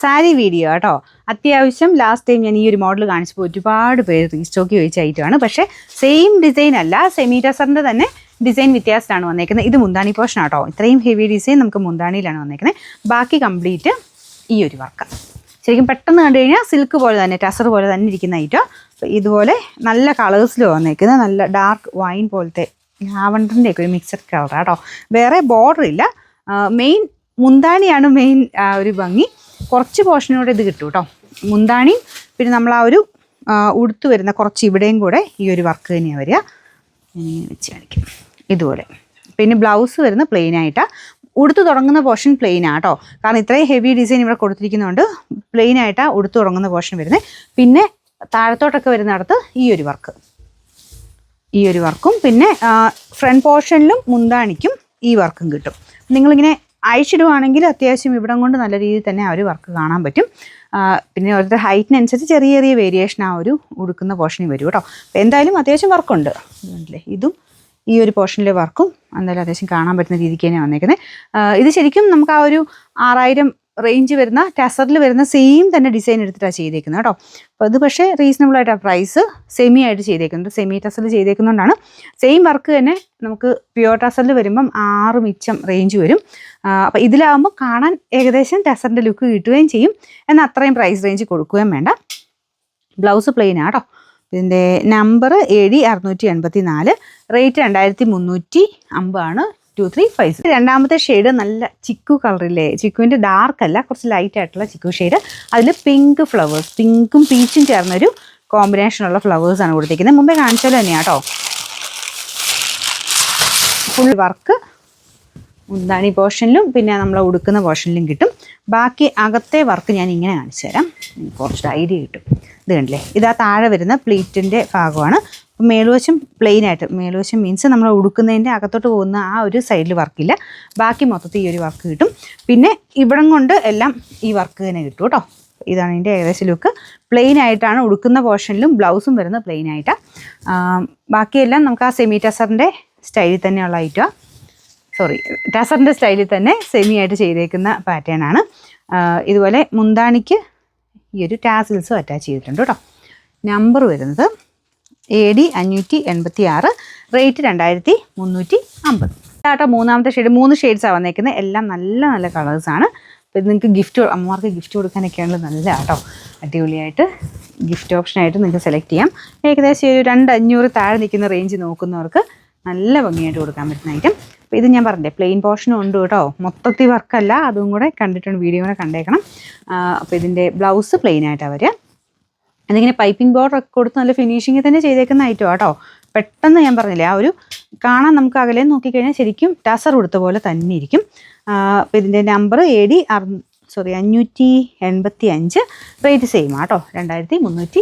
Sari video കേട്ടോ. അത്യാവശ്യം last time ഞാൻ ഈ ഒരു മോഡൽ കാണിച്ചപ്പോൾ ഒരുപാട് പേര് റീസ്റ്റോക്ക് ചോദിച്ച ഐറ്റമാണ്. പക്ഷേ സെയിം ഡിസൈൻ അല്ല, സെമി ടസറിൻ്റെ തന്നെ ഡിസൈൻ വ്യത്യാസമാണ് വന്നേക്കുന്നത്. ഇത് മുന്താണി പോർഷൻ ആട്ടോ. ഇത്രയും ഹെവി ഡിസൈൻ നമുക്ക് മുന്താണിയിലാണ് വന്നേക്കുന്നത്. ബാക്കി കംപ്ലീറ്റ് ഈ ഒരു വർക്ക്. ശരിക്കും പെട്ടെന്ന് കണ്ടു കഴിഞ്ഞാൽ സിൽക്ക് പോലെ തന്നെ, ടസർ പോലെ തന്നെ ഇരിക്കുന്ന ഐറ്റം. ഇതുപോലെ നല്ല കളേഴ്സിൽ വന്നേക്കുന്നത്, നല്ല ഡാർക്ക് വൈൻ പോലത്തെ ലാവണ്ടറിൻ്റെ ഒക്കെ ഒരു മിക്സഡ് കളർ കേട്ടോ. വേറെ ബോർഡർ ഇല്ല. മെയിൻ മുന്താണിയാണ് മെയിൻ ഒരു ഭംഗി. കുറച്ച് പോർഷനോടെ ഇത് കിട്ടും കേട്ടോ. മുന്താണിയും പിന്നെ നമ്മൾ ആ ഒരു ഉടുത്ത് വരുന്ന കുറച്ച് ഇവിടെയും കൂടെ ഈ ഒരു വർക്ക് തന്നെയാണ് വരിക. ഇങ്ങനെ വെച്ച് കാണിക്കും ഇതുപോലെ. പിന്നെ ബ്ലൗസ് വരുന്ന പ്ലെയിൻ ആയിട്ടാണ്. ഉടുത്ത് തുടങ്ങുന്ന പോർഷൻ പ്ലെയിൻ ആട്ടോ. കാരണം ഇത്രയും ഹെവി ഡിസൈൻ ഇവിടെ കൊടുത്തിരിക്കുന്നതുകൊണ്ട് പ്ലെയിൻ ആയിട്ടാണ് ഉടുത്ത് തുടങ്ങുന്ന പോർഷൻ വരുന്നത്. പിന്നെ താഴത്തോട്ടൊക്കെ വരുന്നിടത്ത് ഈ ഒരു വർക്കും പിന്നെ ഫ്രണ്ട് പോർഷനിലും മുന്താണിക്കും ഈ വർക്കും കിട്ടും. നിങ്ങളിങ്ങനെ അഴിച്ചിടുവാണെങ്കിൽ അത്യാവശ്യം ഇവിടം കൊണ്ട് നല്ല രീതിയിൽ തന്നെ ആ ഒരു വർക്ക് കാണാൻ പറ്റും. പിന്നെ ഓരോരുത്തർ ഹൈറ്റിനനുസരിച്ച് ചെറിയ ചെറിയ വേരിയേഷൻ ആ ഒരു ഉടുക്കുന്ന പോർഷനിൽ വരും കേട്ടോ. അപ്പോൾ എന്തായാലും അത്യാവശ്യം വർക്കുണ്ട്. ഇതുണ്ടല്ലേ, ഇതും ഈ ഒരു പോർഷനിലെ വർക്കും എന്തായാലും അത്യാവശ്യം കാണാൻ പറ്റുന്ന രീതിക്ക് തന്നെയാണ് വന്നേക്കുന്നത്. ഇത് ശരിക്കും നമുക്ക് ആ ഒരു 6000 റേഞ്ച് വരുന്ന ടസറിൽ വരുന്ന സെയിം തന്നെ ഡിസൈൻ എടുത്തിട്ടാണ് ചെയ്തേക്കുന്നത് കേട്ടോ. അപ്പോൾ അത് പക്ഷേ റീസണബിൾ ആയിട്ടാണ് പ്രൈസ്. സെമി ആയിട്ട് ചെയ്തേക്കുന്നത്, സെമി ടസറിൽ ചെയ്തേക്കുന്നതുകൊണ്ടാണ്. സെയിം വർക്ക് തന്നെ നമുക്ക് പ്യുവർ ടസറിൽ വരുമ്പം 6 മിച്ചം റേഞ്ച് വരും. അപ്പോൾ ഇതിലാവുമ്പോൾ കാണാൻ ഏകദേശം ടസറിൻ്റെ ലുക്ക് കിട്ടുകയും ചെയ്യും. എന്നാൽ അത്രയും പ്രൈസ് റേഞ്ച് കൊടുക്കുകയും വേണ്ട. ബ്ലൗസ് പ്ലെയിൻ ആട്ടോ. ഇതിൻ്റെ നമ്പർ AD 684, റേറ്റ് 2350 ആണ്. 2350. രണ്ടാമത്തെ ഷെയ്ഡ് നല്ല ചിക്കു കളറില്ലേ, ചിക്കുവിൻ്റെ ഡാർക്ക് അല്ല, കുറച്ച് ലൈറ്റ് ആയിട്ടുള്ള ചിക്കു ഷെയ്ഡ്. അതിൽ പിങ്ക് ഫ്ലവേഴ്സ്, പിങ്കും പീച്ചും ചേർന്നൊരു കോമ്പിനേഷനുള്ള ഫ്ലവേഴ്സാണ് കൊടുത്തിരിക്കുന്നത്. മുമ്പേ കാണിച്ചാലും തന്നെയാണ് കേട്ടോ. ഫുൾ വർക്ക് മുന്താണി പോർഷനിലും പിന്നെ നമ്മൾ ഉടുക്കുന്ന പോർഷനിലും കിട്ടും. ബാക്കി അകത്തെ വർക്ക് ഞാൻ ഇങ്ങനെ കാണിച്ചു തരാം, കുറച്ചൊരു ഐഡിയ കിട്ടും. ഇത് കണ്ടില്ലേ, ഇതാ താഴെ വരുന്ന പ്ലീറ്റിൻ്റെ ഭാഗമാണ്. മേളുവശം പ്ലെയിൻ ആയിട്ട്, മേളുവശം മീൻസ് നമ്മൾ ഉടുക്കുന്നതിൻ്റെ അകത്തോട്ട് പോകുന്ന ആ ഒരു സൈഡിൽ വർക്കില്ല. ബാക്കി മൊത്തത്തിൽ ഈ ഒരു വർക്ക് കിട്ടും. പിന്നെ ഇവിടം കൊണ്ട് എല്ലാം ഈ വർക്ക് തന്നെ കിട്ടും കേട്ടോ. ഇതാണ് ഇതിൻ്റെ ഏകദേശം ലുക്ക്. പ്ലെയിൻ ആയിട്ടാണ് ഉടുക്കുന്ന പോർഷനിലും ബ്ലൗസും വരുന്നത് പ്ലെയിൻ ആയിട്ടാണ്. ബാക്കിയെല്ലാം നമുക്ക് ആ സെമി ടസറിൻ്റെ സ്റ്റൈലിൽ തന്നെയുള്ള ഐറ്റമാണ്. ടസറിൻ്റെ സ്റ്റൈലിൽ തന്നെ സെമി ആയിട്ട് ചെയ്തേക്കുന്ന പാറ്റേൺ ആണ്. ഇതുപോലെ മുന്താണിക്ക് ഈ ഒരു ടാസിൽസും അറ്റാച്ച് ചെയ്തിട്ടുണ്ട് കേട്ടോ. നമ്പർ വരുന്നത് AD 586, റേറ്റ് 2350. കേട്ടോ മൂന്നാമത്തെ ഷെയ്ഡ്. 3 ഷെയ്ഡ്സാണ് വന്നേക്കുന്നത്. എല്ലാം നല്ല നല്ല കളേഴ്സാണ്. അപ്പോൾ ഇത് നിങ്ങൾക്ക് ഗിഫ്റ്റ്, അമ്മമാർക്ക് ഗിഫ്റ്റ് കൊടുക്കാനൊക്കെയാണല്ലോ നല്ല കേട്ടോ. അടിപൊളിയായിട്ട് ഗിഫ്റ്റ് ഓപ്ഷനായിട്ട് നിങ്ങൾക്ക് സെലക്ട് ചെയ്യാം. ഏകദേശം ഒരു 2500 താഴെ നിൽക്കുന്ന റേഞ്ച് നോക്കുന്നവർക്ക് നല്ല ഭംഗിയായിട്ട് കൊടുക്കാൻ പറ്റുന്ന ഐറ്റം. അപ്പോൾ ഇത് ഞാൻ പറഞ്ഞില്ലേ, പ്ലെയിൻ പോർഷനും ഉണ്ട് കേട്ടോ. മൊത്തത്തിൽ വർക്കല്ല, അതും കൂടെ കണ്ടിട്ടുണ്ട്, വീഡിയോ കൂടെ കണ്ടേക്കണം. അപ്പോൾ ഇതിൻ്റെ ബ്ലൗസ് പ്ലെയിൻ ആയിട്ടാണ് വരിക. അതിങ്ങനെ പൈപ്പിംഗ് ബോർഡർ ഒക്കെ കൊടുത്ത് നല്ല ഫിനിഷിങ്ങിൽ തന്നെ ചെയ്തേക്കുന്ന ഐറ്റം കേട്ടോ. പെട്ടെന്ന് ഞാൻ പറഞ്ഞില്ലേ, ആ ഒരു കാണാൻ നമുക്ക് അകലെ നോക്കിക്കഴിഞ്ഞാൽ ശരിക്കും ടസർ കൊടുത്ത പോലെ തന്നെ ഇരിക്കും. അപ്പോൾ ഇതിൻ്റെ നമ്പർ AD 585, റേറ്റ് സെയിം ആട്ടോ, 2350.